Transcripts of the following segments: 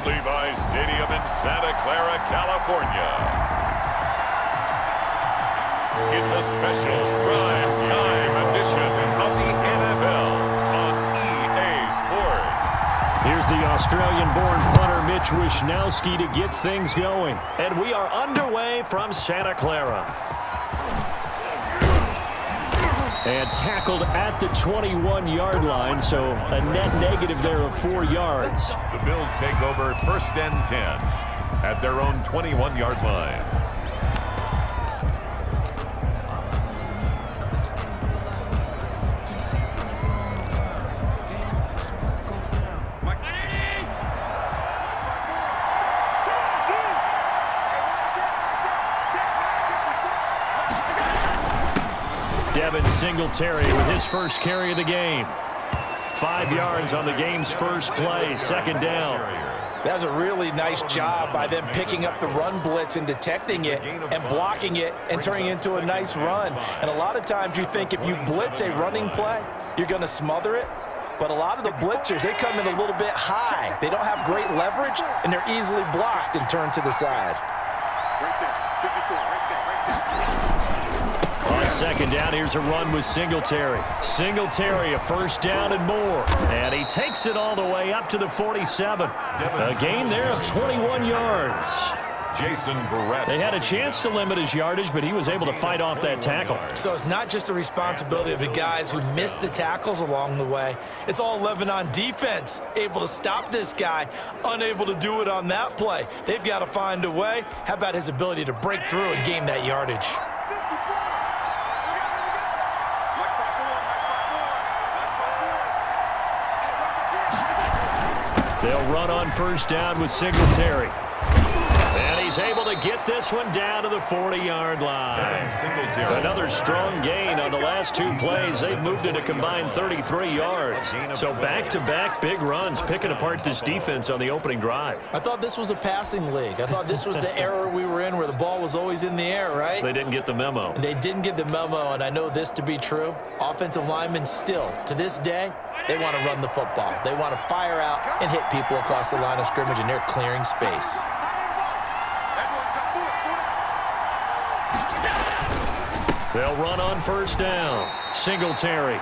Levi's Stadium in Santa Clara, California. It's a special drive time edition of the NFL on EA Sports. Here's the Australian-born punter Mitch Wishnowsky to get things going. And we are underway from Santa Clara. And tackled at the 21-yard line, so a net negative there of 4 yards. The Bills take over 1st and 10 at their own 21-yard line. Singletary with his first carry of the game. 5 yards on the game's first play, 2nd down. That was a really nice job by them picking up the run blitz and detecting it and blocking it and turning it into a nice run. And a lot of times you think if you blitz a running play, you're going to smother it. But a lot of the blitzers, they come in a little bit high. They don't have great leverage, and they're easily blocked and turned to the side. Right there, 54, right there, right there. On 2nd down, here's a run with Singletary. Singletary, a 1st down and more. And he takes it all the way up to the 47. A gain there of 21 yards. Jason Barrett. They had a chance to limit his yardage, but he was able to fight off that tackle. So it's not just the responsibility of the guys who missed the tackles along the way. It's all 11 on defense, able to stop this guy, unable to do it on that play. They've got to find a way. How about his ability to break through and gain that yardage? They'll run on 1st down with Singletary. And he's able to get this one down to the 40-yard line. Another strong gain on the last 2 plays. They've moved it a combined 33 yards. So back-to-back big runs, picking apart this defense on the opening drive. I thought this was a passing league. I thought this was the era we were in where the ball was always in the air, right? They didn't get the memo. And they didn't get the memo, and I know this to be true. Offensive linemen still, to this day, they want to run the football. They want to fire out and hit people across the line of scrimmage, and they're clearing space. They'll run on 1st down. Singletary.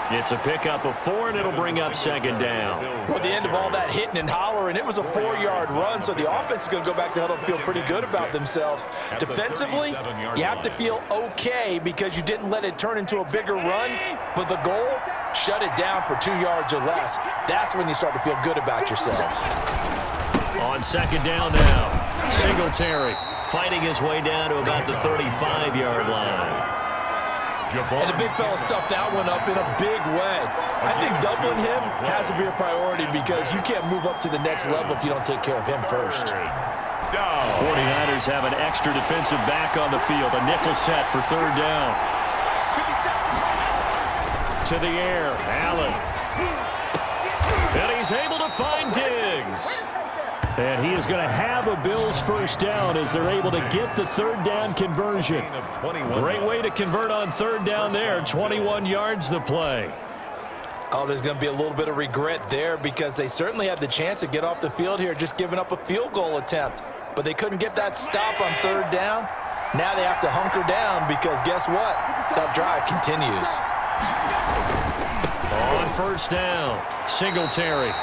It's a pickup of 4, and it'll bring up 2nd down. Well, at the end of all that hitting and hollering, it was a 4-yard run, so the offense is going to go back to huddle and feel pretty good about themselves. Defensively, you have to feel okay because you didn't let it turn into a bigger run, but the goal, shut it down for 2 yards or less. That's when you start to feel good about yourselves. On 2nd down now, Singletary fighting his way down to about the 35-yard line. And the big fella stuffed that one up in a big way. I think doubling him has to be a priority because you can't move up to the next level if you don't take care of him first. 49ers have an extra defensive back on the field. A nickel set for 3rd down. To the air, Allen. And he's able to find Diggs. And he is going to have a Bills 1st down as they're able to get the 3rd down conversion. Great way to convert on 3rd down there. 21 yards the play. Oh, there's going to be a little bit of regret there because they certainly had the chance to get off the field here, just giving up a field goal attempt. But they couldn't get that stop on 3rd down. Now they have to hunker down because guess what? That drive continues. On 1st down, Singletary.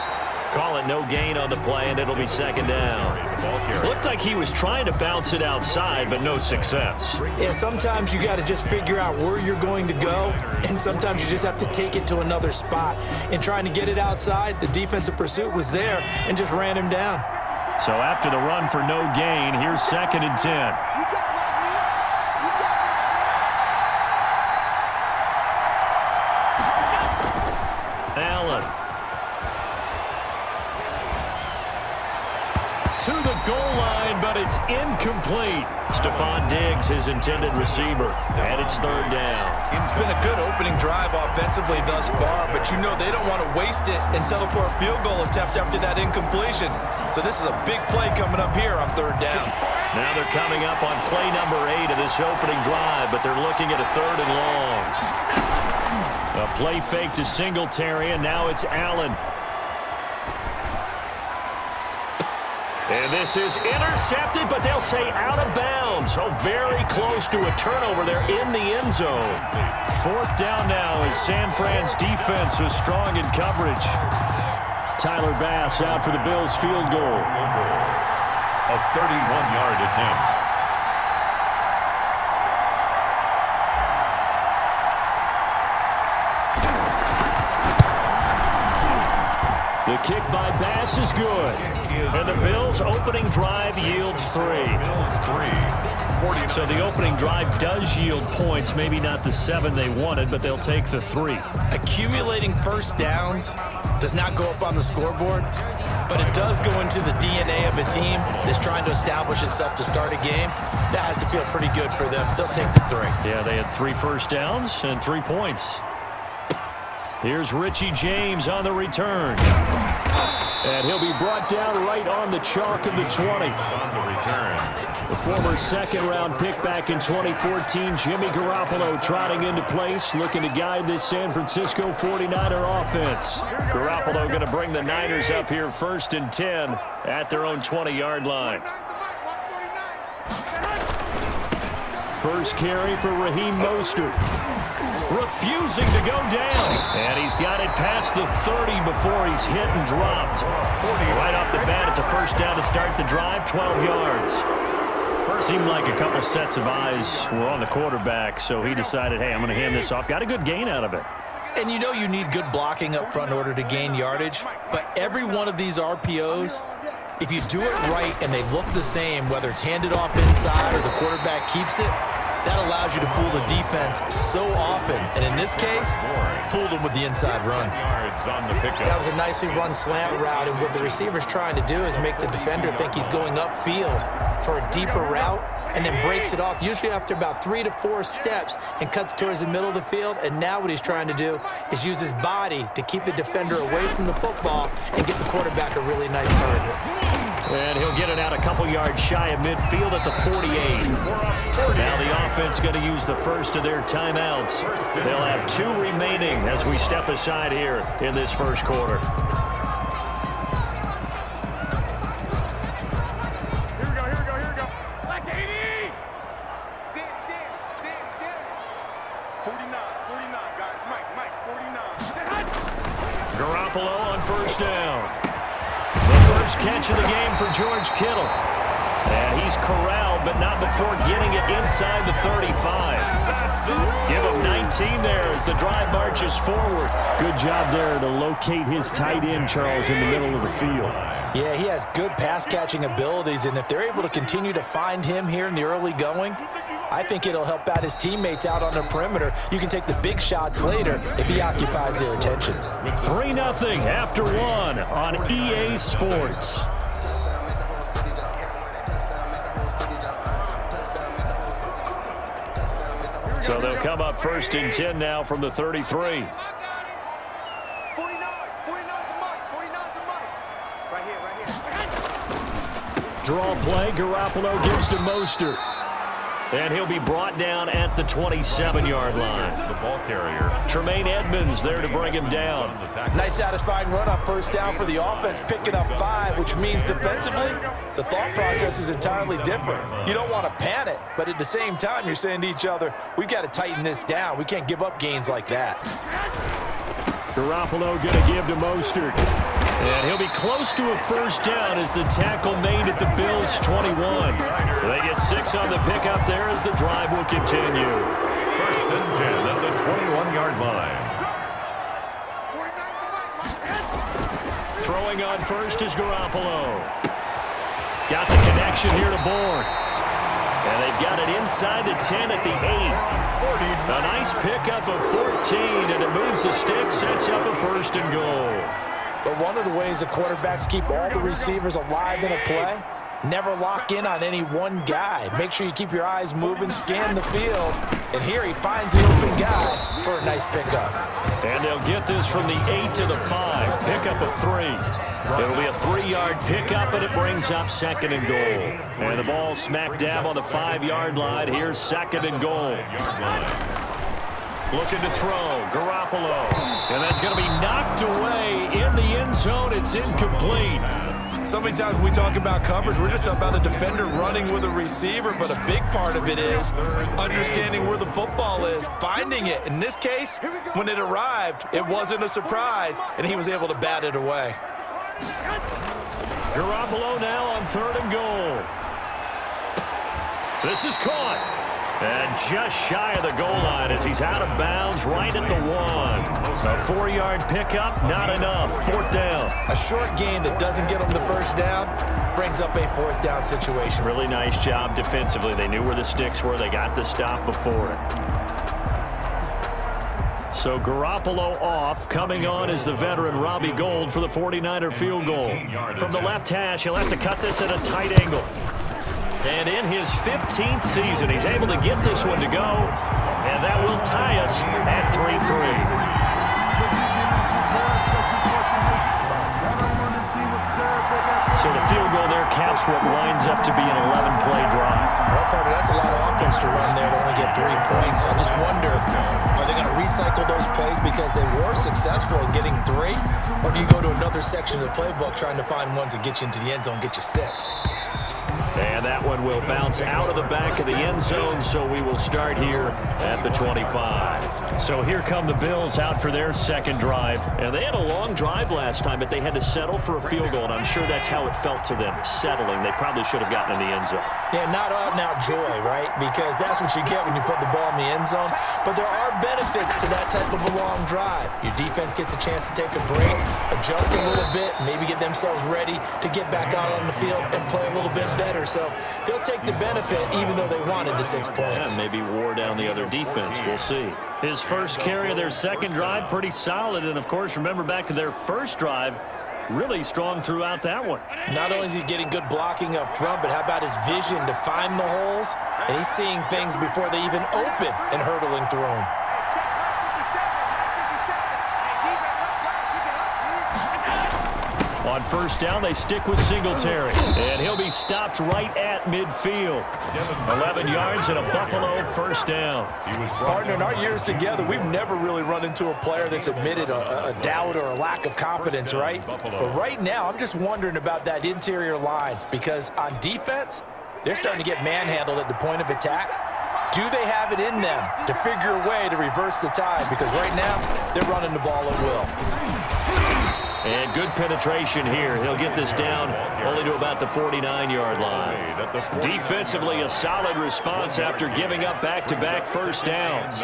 Call it no gain on the play, and it'll be 2nd down. Looked like he was trying to bounce it outside, but no success. Yeah, sometimes you got to just figure out where you're going to go, and sometimes you just have to take it to another spot. In trying to get it outside, the defensive pursuit was there and just ran him down. So after the run for no gain, here's 2nd and 10. To the goal line, but it's incomplete. Stephon Diggs, his intended receiver, and it's 3rd down. It's been a good opening drive offensively thus far, but you know they don't want to waste it and settle for a field goal attempt after that incompletion. So this is a big play coming up here on 3rd down. Now they're coming up on play number 8 of this opening drive, but they're looking at a 3rd and long. A play fake to Singletary, and now it's Allen. And this is intercepted, but they'll say out of bounds. So very close to a turnover there in the end zone. Fourth down now as San Fran's defense was strong in coverage. Tyler Bass out for the Bills field goal. A 31-yard attempt. The kick by Bass is good. And the Bills' opening drive yields 3. So the opening drive does yield points, maybe not the 7 they wanted, but they'll take the 3. Accumulating first downs does not go up on the scoreboard, but it does go into the DNA of a team that's trying to establish itself to start a game. That has to feel pretty good for them. They'll take the 3. Yeah, they had 3 first downs and 3 points. Here's Richie James on the return. And he'll be brought down right on the chalk of the 20. On the return. The former second-round pick back in 2014, Jimmy Garoppolo trotting into place, looking to guide this San Francisco 49er offense. Garoppolo going to bring the Niners up here 1st and 10 at their own 20-yard line. First carry for Raheem Mostert. Refusing to go down. And he's got it past the 30 before he's hit and dropped. Right off the bat, it's a first down to start the drive, 12 yards. Seemed like a couple sets of eyes were on the quarterback, so he decided, hey, I'm going to hand this off. Got a good gain out of it. And you know you need good blocking up front in order to gain yardage, but every one of these RPOs, if you do it right and they look the same, whether it's handed off inside or the quarterback keeps it, that allows you to fool the defense so often. And in this case, fooled them with the inside run. That was a nicely run slant route, and what the receiver's trying to do is make the defender think he's going upfield for a deeper route and then breaks it off, usually after about 3 to 4 steps, and cuts towards the middle of the field. And now what he's trying to do is use his body to keep the defender away from the football and get the quarterback a really nice target. And he'll get it out a couple yards shy of midfield at the 48. Now the offense going to use the first of their timeouts. They'll have 2 remaining as we step aside here in this first quarter. Here we go. Like 80! 49, guys. Mike, 49. Garoppolo on first down. The first catch of the game for George Kittle. And he's corralled, but not before getting it inside the 35. Give him 19 there as the drive marches forward. Good job there to locate his tight end, Charles, in the middle of the field. Yeah, he has good pass-catching abilities, and if they're able to continue to find him here in the early going, I think it'll help out his teammates out on the perimeter. You can take the big shots later if he occupies their attention. 3-0 after 1 on EA Sports. So they'll come up 1st and 10 now from the 33. 49 to Mike. Right here. Draw play, Garoppolo gives to Mostert. And he'll be brought down at the 27-yard line. The ball carrier. Tremaine Edmonds there to bring him down. Nice satisfying run on first down for the offense, picking up 5, which means defensively, the thought process is entirely different. You don't want to panic, but at the same time, you're saying to each other, we've got to tighten this down. We can't give up gains like that. Garoppolo going to give to Mostert. And he'll be close to a first down as the tackle made at the Bills' 21. They get 6 on the pickup there as the drive will continue. 1st and 10 at the 21-yard line. Throwing on first is Garoppolo. Got the connection here to Bourne. And they've got it inside the 10 at the 8. A nice pickup of 14, and it moves the stick, sets up a 1st and goal. But one of the ways the quarterbacks keep all the receivers alive in a play, never lock in on any one guy. Make sure you keep your eyes moving, scan the field, and here he finds the open guy for a nice pickup. And they'll get this from the 8 to the 5. Pickup of 3. It'll be a 3-yard pickup, and it brings up 2nd and goal. And the ball smack dab on the 5-yard line. Here's 2nd and goal. Looking to throw, Garoppolo. And that's going to be knocked away in the end zone. It's incomplete. So many times when we talk about coverage, we're just about a defender running with a receiver, but a big part of it is understanding where the football is, finding it. In this case, when it arrived, it wasn't a surprise, and he was able to bat it away. Garoppolo now on 3rd and goal. This is caught. And just shy of the goal line as he's out of bounds right at the 1. A 4-yard pickup, not enough. 4th down. A short gain that doesn't get him the first down brings up a 4th down situation. Really nice job defensively. They knew where the sticks were. They got the stop before it. So Garoppolo off. Coming on is the veteran Robbie Gould for the 49er field goal. From the left hash, he'll have to cut this at a tight angle. And in his 15th season, he's able to get this one to go. And that will tie us at 3-3. So the field goal there caps what winds up to be an 11-play drive. Well, partner, that's a lot of offense to run there to only get 3 points. I just wonder, are they going to recycle those plays because they were successful in getting 3? Or do you go to another section of the playbook trying to find ones that get you into the end zone, get you 6? And that one will bounce out of the back of the end zone, so we will start here at the 25. So here come the Bills out for their second drive. And they had a long drive last time, but they had to settle for a field goal, and I'm sure that's how it felt to them, settling. They probably should have gotten in the end zone. Yeah, not out-and-out joy, right? Because that's what you get when you put the ball in the end zone. But there are benefits to that type of a long drive. Your defense gets a chance to take a break, adjust a little bit, maybe get themselves ready to get back out on the field and play a little bit better. So they'll take the benefit even though they wanted the 6 points. Yeah, maybe wore down the other defense. We'll see. His first carry of their second drive, pretty solid. And, of course, remember back to their first drive, really strong throughout that one. Not only is he getting good blocking up front, but how about his vision to find the holes? And he's seeing things before they even open and hurtling through them. On first down, they stick with Singletary. And he'll be stopped right at midfield. 11 yards and a Buffalo first down. Partner, in our years together, we've never really run into a player that's admitted a doubt or a lack of confidence, right? But right now, I'm just wondering about that interior line because on defense, they're starting to get manhandled at the point of attack. Do they have it in them to figure a way to reverse the tide? Because right now, they're running the ball at will. And good penetration here. He'll get this down only to about the 49-yard line. Defensively, a solid response after giving up back-to-back first downs.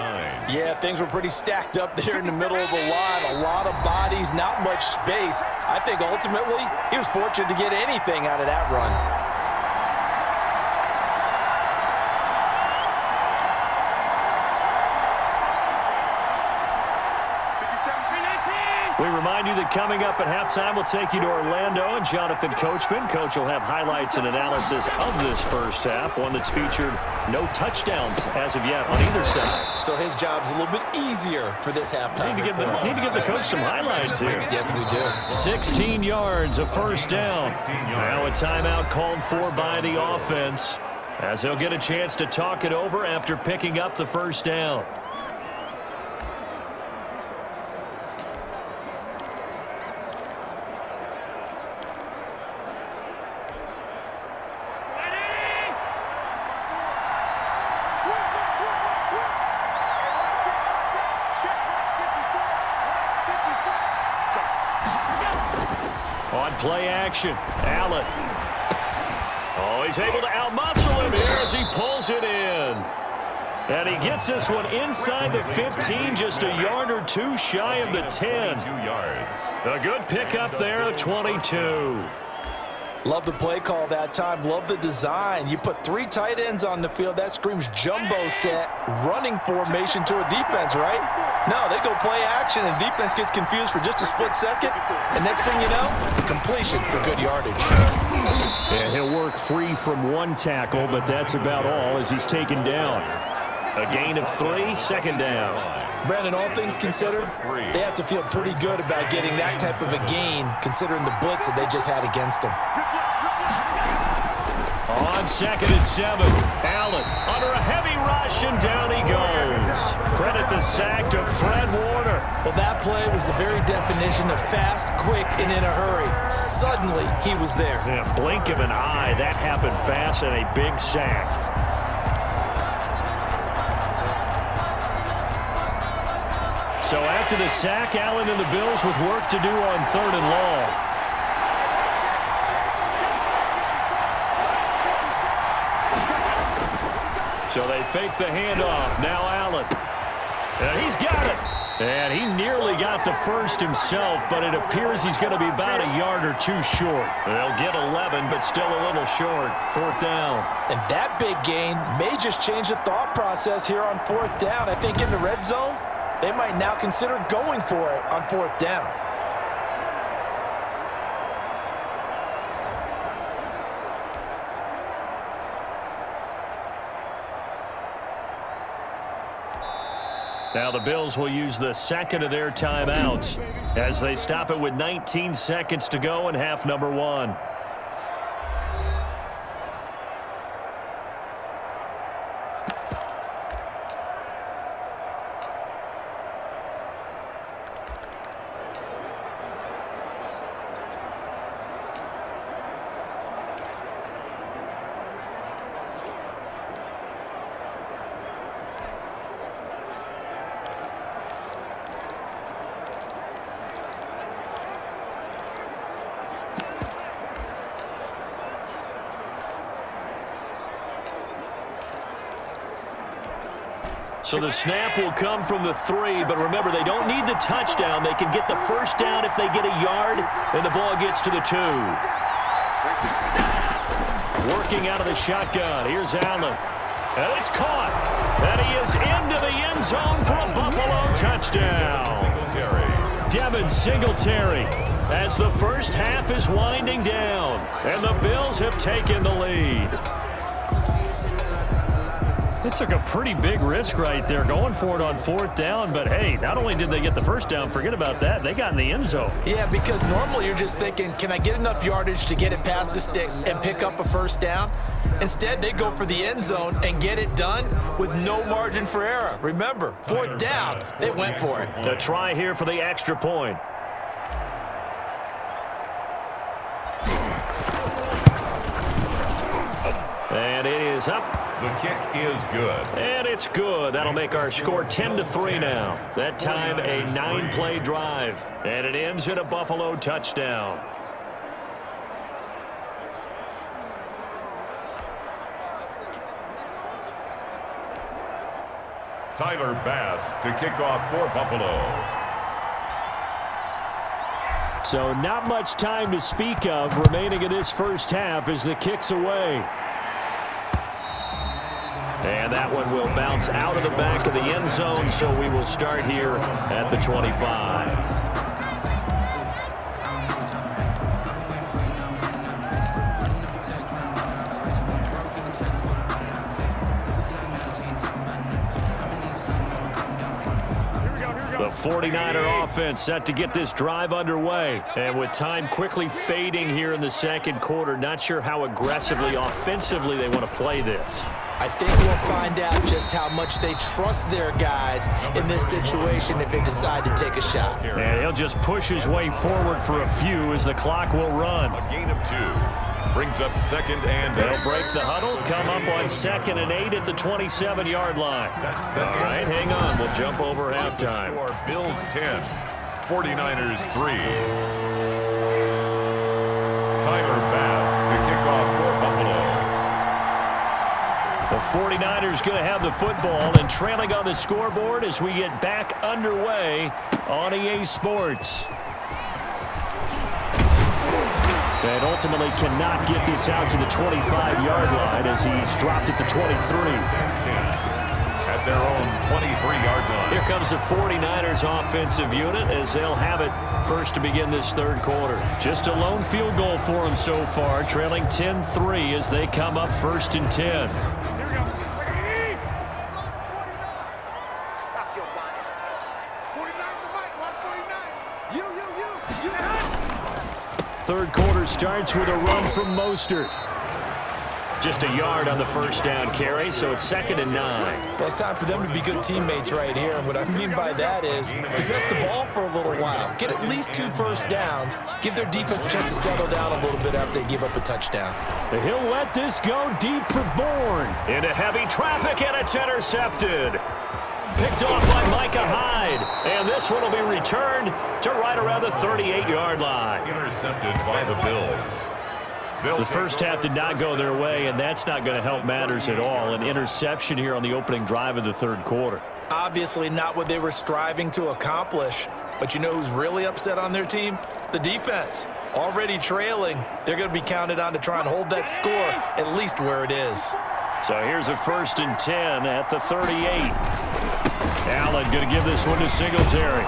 Yeah, things were pretty stacked up there in the middle of the line. A lot of bodies, not much space. I think ultimately he was fortunate to get anything out of that run. We remind you that coming up at halftime, we'll take you to Orlando and Jonathan Coachman. Coach will have highlights and analysis of this first half, one that's featured no touchdowns as of yet on either side. So his job's a little bit easier for this halftime. Need to give the coach some highlights here. Yes, we do. 16 yards, a first down. Now a timeout called for by the offense as he'll get a chance to talk it over after picking up the first down. On play action, Allen. Oh, he's able to outmuscle him here as he pulls it in. And he gets this one inside the 15, just a yard or two shy of the 10. 2 yards. A good pickup there at 22. Love the play call that time. Love the design. You put 3 tight ends on the field. That screams jumbo set, running formation to a defense, right? No, they go play action, and defense gets confused for just a split second. And next thing you know, completion for good yardage. And he'll work free from one tackle, but that's about all as he's taken down. A gain of 3, second down. Brandon, all things considered, they have to feel pretty good about getting that type of a gain, considering the blitz that they just had against them. On on 2nd and 7. Allen under a heavy rush, and down he goes. Credit the sack to Fred Warner. Well, that play was the very definition of fast, quick, and in a hurry. Suddenly, he was there. Yeah, blink of an eye, that happened fast, and a big sack. So after the sack, Allen and the Bills with work to do on 3rd and long. So they fake the handoff. Now Allen. And he's got it. And he nearly got the first himself, but it appears he's going to be about a yard or two short. They'll get 11, but still a little short. 4th down. And that big gain may just change the thought process here on 4th down. I think in the red zone, they might now consider going for it on 4th down. Now the Bills will use the second of their timeouts as they stop it with 19 seconds to go in half number 1. So the snap will come from the 3, but remember, they don't need the touchdown. They can get the first down if they get a yard, and the ball gets to the 2. Working out of the shotgun. Here's Allen. And it's caught. And he is into the end zone for a Buffalo touchdown. Devin Singletary as the first half is winding down, and the Bills have taken the lead. They took a pretty big risk right there going for it on 4th down, but hey, not only did they get the first down, forget about that, they got in the end zone. Yeah, because normally you're just thinking, can I get enough yardage to get it past the sticks and pick up a first down? Instead, they go for the end zone and get it done with no margin for error. Remember, 4th down, they went for it. The try here for the extra point. And it is up. The kick is good. And it's good. That'll make our score 10-3 now. That time a 9-play drive. And it ends in a Buffalo touchdown. Tyler Bass to kick off for Buffalo. So not much time to speak of remaining in this first half as the kick's away. And that one will bounce out of the back of the end zone, so we will start here at the 25. The 49er offense set to get this drive underway. And with time quickly fading here in the second quarter, not sure how aggressively, offensively they want to play this. I think we'll find out just how much they trust their guys in this situation if they decide to take a shot. And he'll just push his way forward for a few as the clock will run. A gain of 2. Brings up 2nd and 8. They'll break the huddle, come up on 2nd and 8 at the 27-yard line. All right, hang on. We'll jump over halftime. Bills 10, 49ers 3. Tyler Bass to kick off for Buffalo. The 49ers going to have the football and trailing on the scoreboard as we get back underway on EA Sports. And ultimately cannot get this out to the 25-yard line as he's dropped it to 23. At their own 23-yard line. Here comes the 49ers offensive unit as they'll have it first to begin this third quarter. Just a lone field goal for them so far, trailing 10-3 as they come up 1st and 10. Third quarter starts with a run from Mostert. Just a yard on the first down carry, so it's 2nd and 9. Well, it's time for them to be good teammates right here. And what I mean by that is possess the ball for a little while. Get at least 2 first downs. Give their defense a chance to settle down a little bit after they give up a touchdown. He'll let this go deep for Bourne. Into heavy traffic, and it's intercepted. Picked off by Micah Hyde. And this one will be returned to right around the 38-yard line. Intercepted by the Bills. The first half did not go their way, and that's not going to help matters at all. An interception here on the opening drive of the third quarter. Obviously not what they were striving to accomplish. But you know who's really upset on their team? The defense. Already trailing. They're going to be counted on to try and hold that score at least where it is. So here's a 1st and 10 at the 38. Allen going to give this one to Singletary.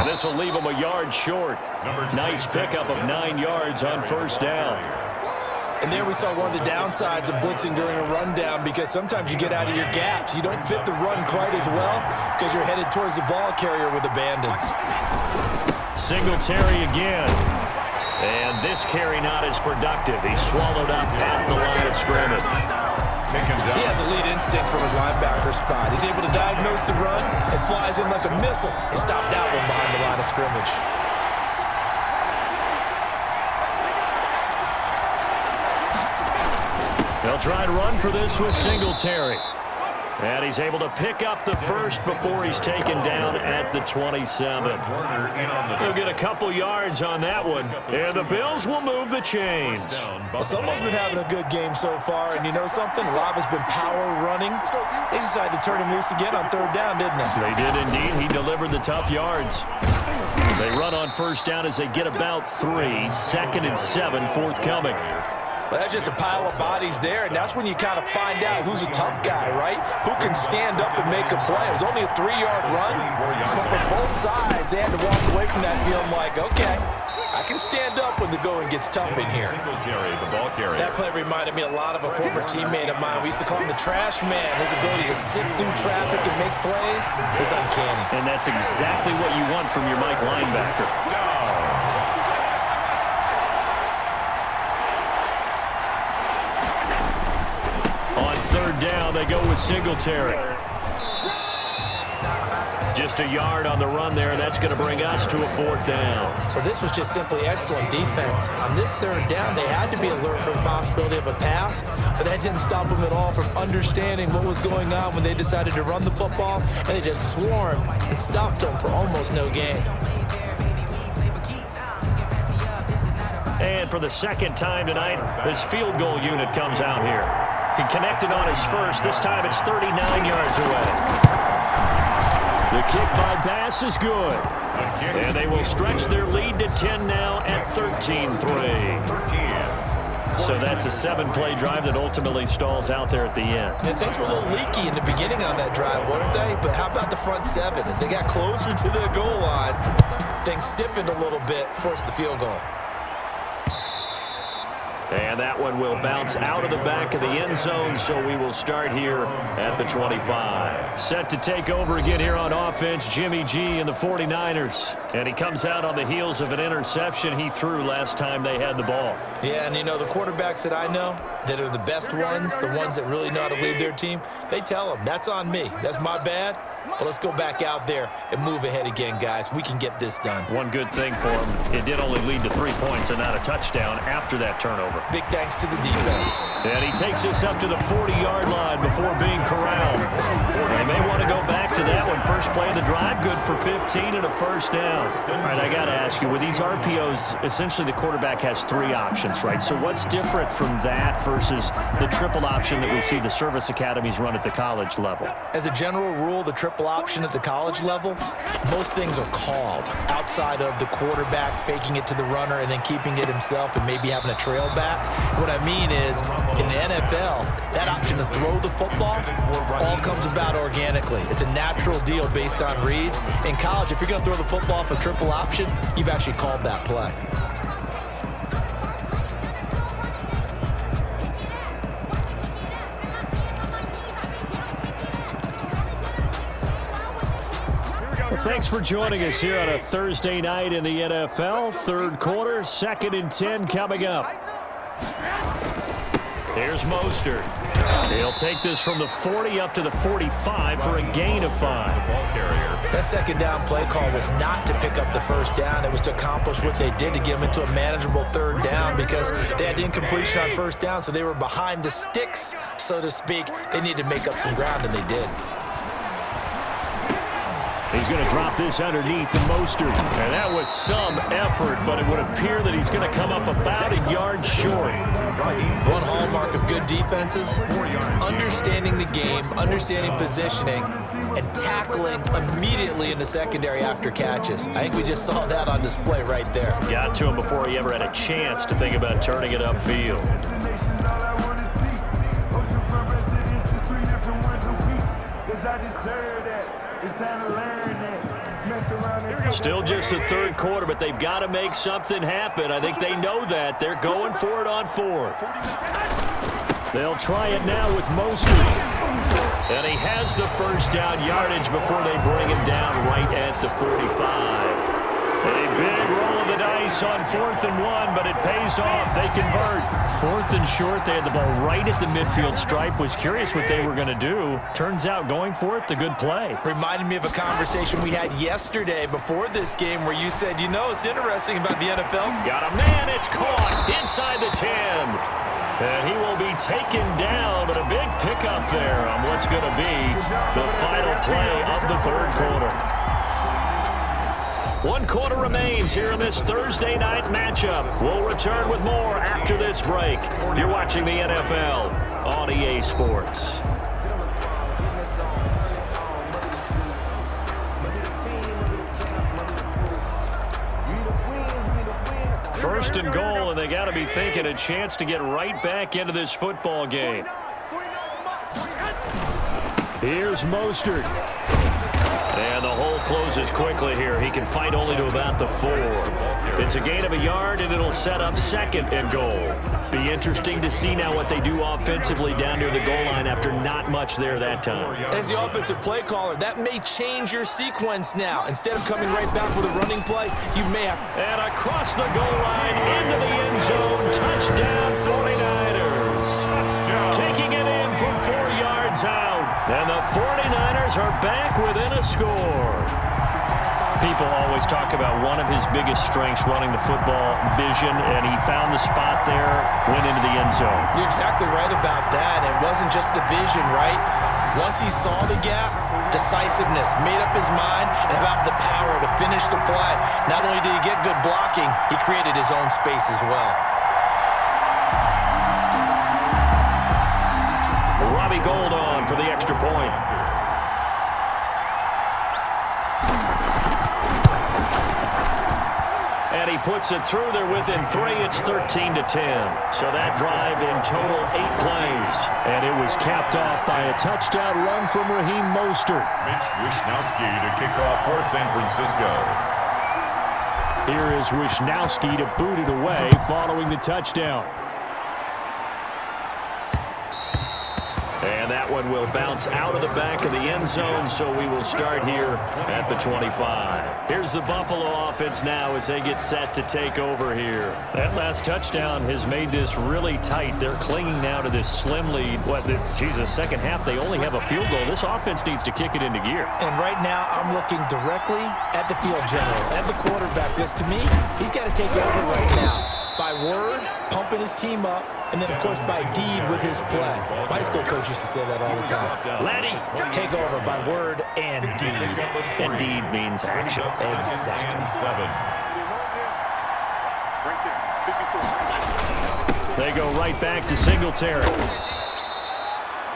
And this will leave him a yard short. Nice pickup of 9 yards on first down. And there we saw one of the downsides of blitzing during a rundown, because sometimes you get out of your gaps. You don't fit the run quite as well because you're headed towards the ball carrier with abandon. Singletary again. And this carry not as productive. He's swallowed up at the line of scrimmage. He has elite instincts from his linebacker spot. He's able to diagnose the run and flies in like a missile to stop that one behind the line of scrimmage. They'll try and run for this with Singletary. And he's able to pick up the first before he's taken down at the 27. They'll get a couple yards on that one. And the Bills will move the chains. Well, someone's been having a good game so far, and you know something? A lot has been power running. They decided to turn him loose again on 3rd down, didn't they? They did indeed. He delivered the tough yards. They run on first down as they get about 3. 2nd and 7 forthcoming. Well, that's just a pile of bodies there, and that's when you kind of find out who's a tough guy, right? Who can stand up and make a play. It was only a 3-yard run, but for both sides, they had to walk away from that feeling like, okay, I can stand up when the going gets tough in here. That play reminded me a lot of a former teammate of mine. We used to call him the trash man. His ability to sit through traffic and make plays was uncanny. And that's exactly what you want from your Mike linebacker. On 3rd down, they go with Singletary. Just a yard on the run there. That's going to bring us to a 4th down. So this was just simply excellent defense. On this 3rd down, they had to be alert for the possibility of a pass, but that didn't stop them at all from understanding what was going on when they decided to run the football, and they just swarmed and stuffed them for almost no gain. And for the 2nd time tonight, this field goal unit comes out here. He connected on his first. This time it's 39 yards away. The kick by Bass is good. And they will stretch their lead to 10 now at 13-3. So that's a 7-play drive that ultimately stalls out there at the end. And things were a little leaky in the beginning on that drive, weren't they? But how about the front 7? As they got closer to the goal line, things stiffened a little bit, forced the field goal. And that one will bounce out of the back of the end zone, so we will start here at the 25. Set to take over again here on offense, Jimmy G and the 49ers. And he comes out on the heels of an interception he threw last time they had the ball. Yeah, and you know, the quarterbacks that I know that are the best ones, the ones that really know how to lead their team, they tell them, that's on me. That's my bad. But let's go back out there and move ahead again, guys. We can get this done. One good thing for him, it did only lead to 3 points and not a touchdown after that turnover. Big thanks to the defense. And he takes us up to the 40-yard line before being corralled. They may want to go back to that one. First play of the drive, good for 15 and a first down. All right, I got to ask you, with these RPOs, essentially the quarterback has 3 options, right? So what's different from that versus the triple option that we see the service academies run at the college level? As a general rule, the triple option at the college level, most things are called outside of the quarterback faking it to the runner and then keeping it himself and maybe having a trail back. What I mean is, in the NFL, that option to throw the football all comes about organically. It's a natural deal based on reads. In college, if you're going to throw the football off a triple option, you've actually called that play. Thanks for joining us here on a Thursday night in the NFL. Third quarter, 2nd and 10 coming up. Here's Mostert. He'll take this from the 40 up to the 45 for a gain of 5. That second down play call was not to pick up the first down. It was to accomplish what they did to get them into a manageable third down because they had incompletion on first down, so they were behind the sticks, so to speak. They needed to make up some ground, and they did. He's going to drop this underneath to Mostert. And that was some effort, but it would appear that he's going to come up about a yard short. One hallmark of good defenses is understanding the game, understanding positioning, and tackling immediately in the secondary after catches. I think we just saw that on display right there. Got to him before he ever had a chance to think about turning it upfield. Still just the third quarter, but they've got to make something happen. I think they know that. They're going for it on fourth. They'll try it now with Mostert. And he has the first down yardage before they bring him down right at the 45. A big roll of the dice on 4th and 1, but it pays off. They convert. 4th and short, they had the ball right at the midfield stripe. Was curious what they were going to do. Turns out going for it, the good play. Reminded me of a conversation we had yesterday before this game where you said, you know, it's interesting about the NFL. Got a man, it's caught inside the 10. And he will be taken down, but a big pickup there on what's going to be the final play of the third quarter. 1 quarter remains here in this Thursday night matchup. We'll return with more after this break. You're watching the NFL on EA Sports. First and goal, and they got to be thinking a chance to get right back into this football game. Here's Mostert. And the hole closes quickly here. He can fight only to about the 4. It's a gain of a yard, and it'll set up 2nd and goal. Be interesting to see now what they do offensively down near the goal line after not much there that time. As the offensive play caller, that may change your sequence now. Instead of coming right back with a running play, you may have... And across the goal line, into the end zone, touchdown 49ers. Taking it in from 4 yards out. And the 49ers are back within a score. People always talk about one of his biggest strengths running the football, vision, and he found the spot there, went into the end zone. You're exactly right about that. It wasn't just the vision, right? Once he saw the gap, decisiveness, made up his mind, and about the power to finish the play. Not only did he get good blocking, he created his own space as well. Robbie Gould on for the extra point. And he puts it through there within 3. It's 13-10. So that drive in total 8 plays. And it was capped off by a touchdown run from Raheem Mostert. Mitch Wishnowsky to kick off for San Francisco. Here is Wishnowsky to boot it away following the touchdown. And that one will bounce out of the back of the end zone, so we will start here at the 25. Here's the Buffalo offense now as they get set to take over here. That last touchdown has made this really tight. They're clinging now to this slim lead. Second half, they only have a field goal. This offense needs to kick it into gear. And right now, I'm looking directly at the field general, at the quarterback, because to me, he's got to take over right now. By word, pumping his team up, and then, of course, by deed with his play. My high school coach used to say that all the time. Letty, take over by word and deed. And deed means action. Exactly. 7. They go right back to Singletary.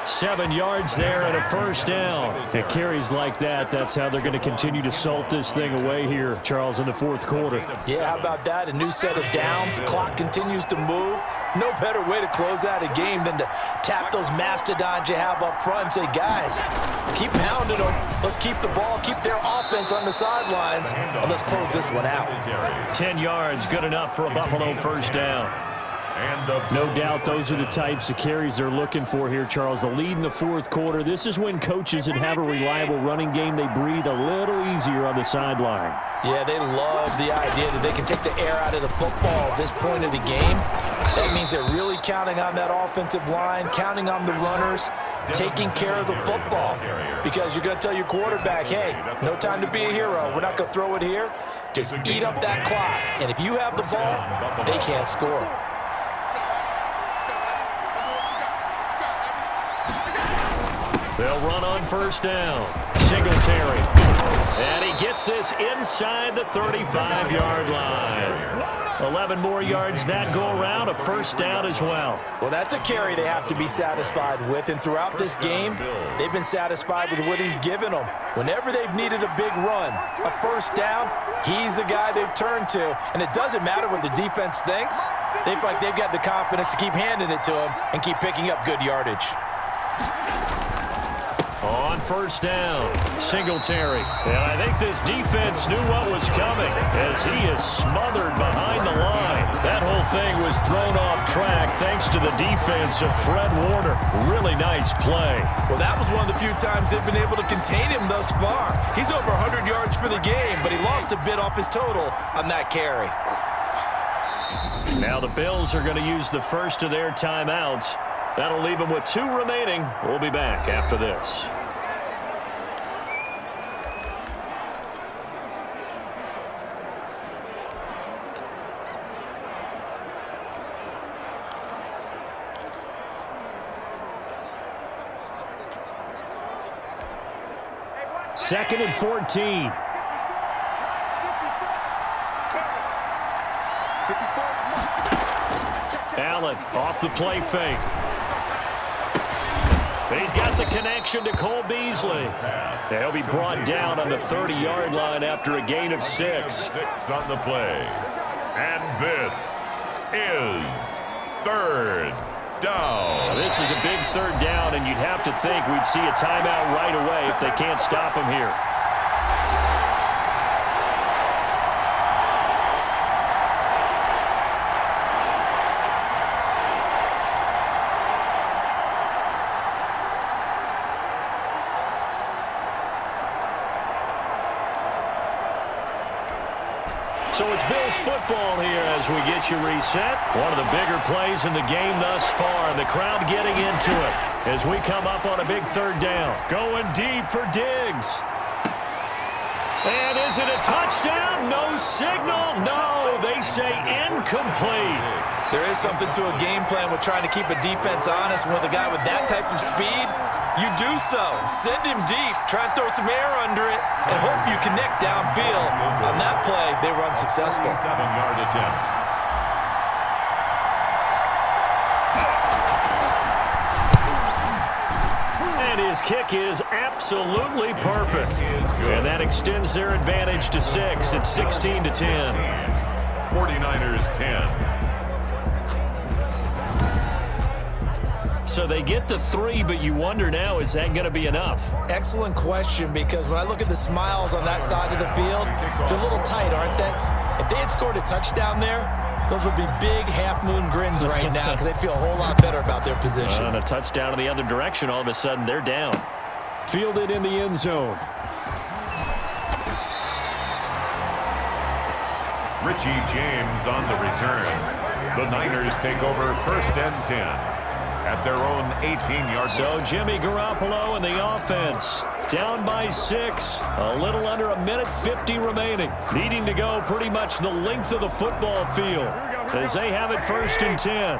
7 yards there and a first down. It carries like that. That's how they're going to continue to salt this thing away here, Charles, in the fourth quarter. Yeah, how about that? A new set of downs. Clock continues to move. No better way to close out a game than to tap those mastodons you have up front and say, guys, keep pounding them. Let's keep the ball, keep their offense on the sidelines, and let's close this one out. 10 yards, good enough for a Buffalo first down. No doubt those are the types of carries they're looking for here, Charles. The lead in the fourth quarter. This is when coaches that have a reliable running game, they breathe a little easier on the sideline. Yeah, they love the idea that they can take the air out of the football at this point of the game. That means they're really counting on that offensive line, counting on the runners, taking care of the football. Because you're going to tell your quarterback, hey, no time to be a hero. We're not going to throw it here. Just eat up that clock. And if you have the ball, they can't score. They'll run on first down. Singletary. And he gets this inside the 35-yard line. 11 more yards that go around, a first down as well. Well, that's a carry they have to be satisfied with, and throughout this game, they've been satisfied with what he's given them. Whenever they've needed a big run, a first down, he's the guy they've turned to, and it doesn't matter what the defense thinks. They feel like they've got the confidence to keep handing it to him and keep picking up good yardage. On first down, Singletary. And I think this defense knew what was coming as he is smothered behind the line. That whole thing was thrown off track thanks to the defense of Fred Warner. Really nice play. Well, that was one of the few times they've been able to contain him thus far. He's over 100 yards for the game, but he lost a bit off his total on that carry. Now the Bills are going to use the first of their timeouts. That'll leave them with 2 remaining. We'll be back after this. Second and 14. Allen off the play fake. He's got the connection to Cole Beasley. They'll be brought down on the 30-yard line after a gain of 6. 6 on the play. And this is third down. Now, this is a big third down, and you'd have to think we'd see a timeout right away if they can't stop him here. So it's Bills football here as we get you reset. One of the bigger plays in the game thus far, and the crowd getting into it as we come up on a big third down. Going deep for Diggs. And is it a touchdown? No signal. No, they say incomplete. There is something to a game plan with trying to keep a defense honest. With a guy with that type of speed, you do so. Send him deep, try and throw some air under it, and hope you connect downfield. On that play, they run successful. 7-yard attempt. And his kick is absolutely perfect. And that extends their advantage to 6. It's 16-10. 49ers 10. So they get to 3, but you wonder now, is that going to be enough? Excellent question, because when I look at the smiles on that side of the field, they're a little tight, aren't they? If they had scored a touchdown there, those would be big half-moon grins right now because they'd feel a whole lot better about their position. And a touchdown in the other direction, all of a sudden they're down. Fielded in the end zone. Richie James on the return. The Niners take over first and 10. At their own 18-yard line. So Jimmy Garoppolo and the offense down by 6. A little under a minute 50 remaining. Needing to go pretty much the length of the football field as they have it first and 10.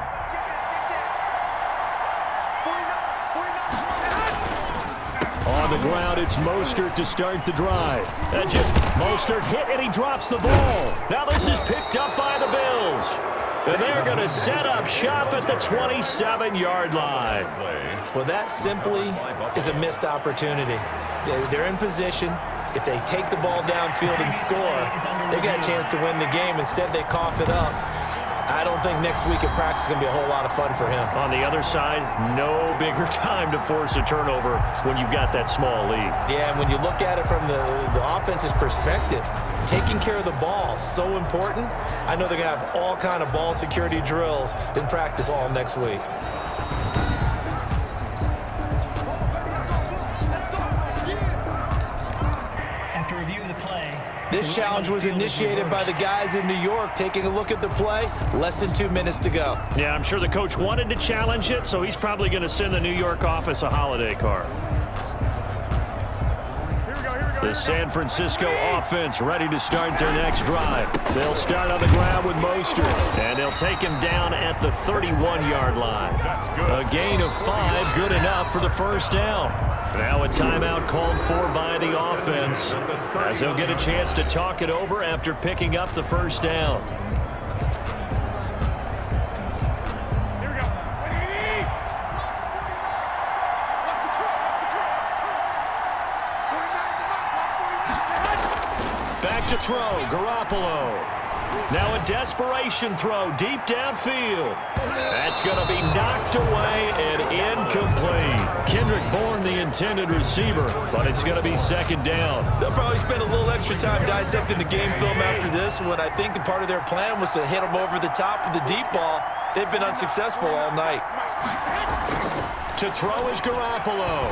On the ground, it's Mostert to start the drive. And just Mostert hit and he drops the ball. Now this is picked up by the Bills. And they're going to set up shop at the 27-yard line. Well, that simply is a missed opportunity. They're in position. If they take the ball downfield and score, they got a chance to win the game. Instead, they cough it up. I don't think next week at practice is going to be a whole lot of fun for him. On the other side, no bigger time to force a turnover when you've got that small lead. Yeah, and when you look at it from the offense's perspective, taking care of the ball is so important. I know they're going to have all kind of ball security drills in practice all next week. After review of the play, this challenge was initiated by the guys in New York. Taking a look at the play, less than 2 minutes to go. Yeah, I'm sure the coach wanted to challenge it, so he's probably going to send the New York office a holiday card. The San Francisco offense ready to start their next drive. They'll start on the ground with Mostert, and they'll take him down at the 31-yard line. A gain of 5, good enough for the first down. Now a timeout called for by the offense, as they'll get a chance to talk it over after picking up the first down. Back to throw, Garoppolo. Now a desperation throw deep downfield. That's going to be knocked away and incomplete. Kendrick Bourne, the intended receiver, but it's going to be second down. They'll probably spend a little extra time dissecting the game film after this one. I think the part of their plan was to hit them over the top of the deep ball. They've been unsuccessful all night. To throw is Garoppolo.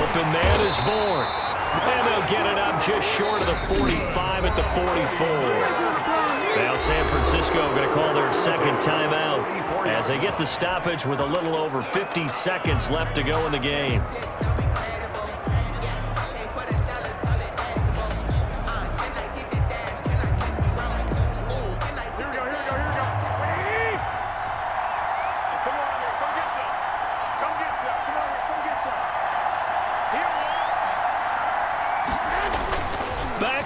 Open man is Bourne. And they'll get it up just short of the 45 at the 44. Now San Francisco going to call their second timeout as they get the stoppage with a little over 50 seconds left to go in the game.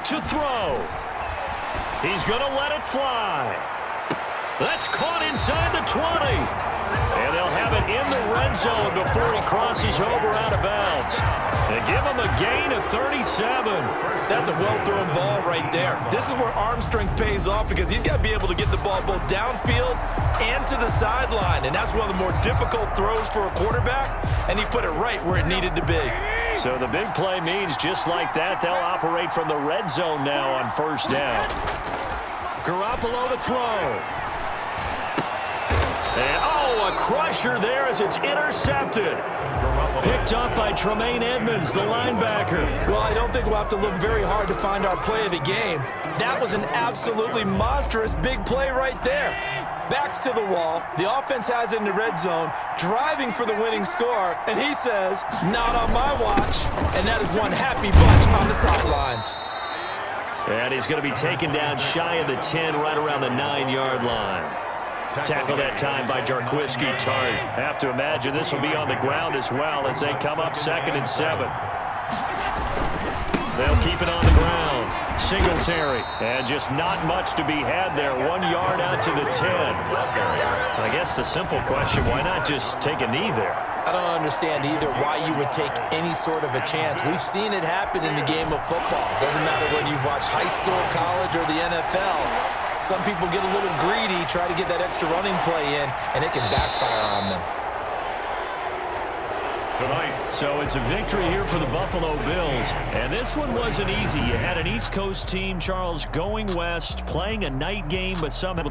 To throw. He's going to let it fly. That's caught inside the 20. And they'll have it in the red zone before he crosses over out of bounds. They give him a gain of 37. That's a well-thrown ball right there. This is where arm strength pays off because he's got to be able to get the ball both downfield and to the sideline. And that's one of the more difficult throws for a quarterback. And he put it right where it needed to be. So the big play means just like that, they'll operate from the red zone now on first down. Garoppolo to throw. And, oh, a crusher there as it's intercepted. Picked up by Tremaine Edmonds, the linebacker. Well, I don't think we'll have to look very hard to find our play of the game. That was an absolutely monstrous big play right there. Backs to the wall. The offense has it in the red zone, driving for the winning score, and he says, not on my watch. And that is one happy bunch on the sidelines. And he's going to be taken down shy of the 10, right around the 9-yard line. Tackled that time by Jarquiski Tart. Have to imagine this will be on the ground as well as they come up 2nd and 7. They'll keep it on the ground. Singletary. And just not much to be had there. 1 yard out to the 10. I guess the simple question, why not just take a knee there? I don't understand either why you would take any sort of a chance. We've seen it happen in the game of football. Doesn't matter whether you watch high school, college, or the NFL. Some people get a little greedy, try to get that extra running play in, and it can backfire on them. So it's a victory here for the Buffalo Bills. And this one wasn't easy. You had an East Coast team, Charles, going west, playing a night game, but somehow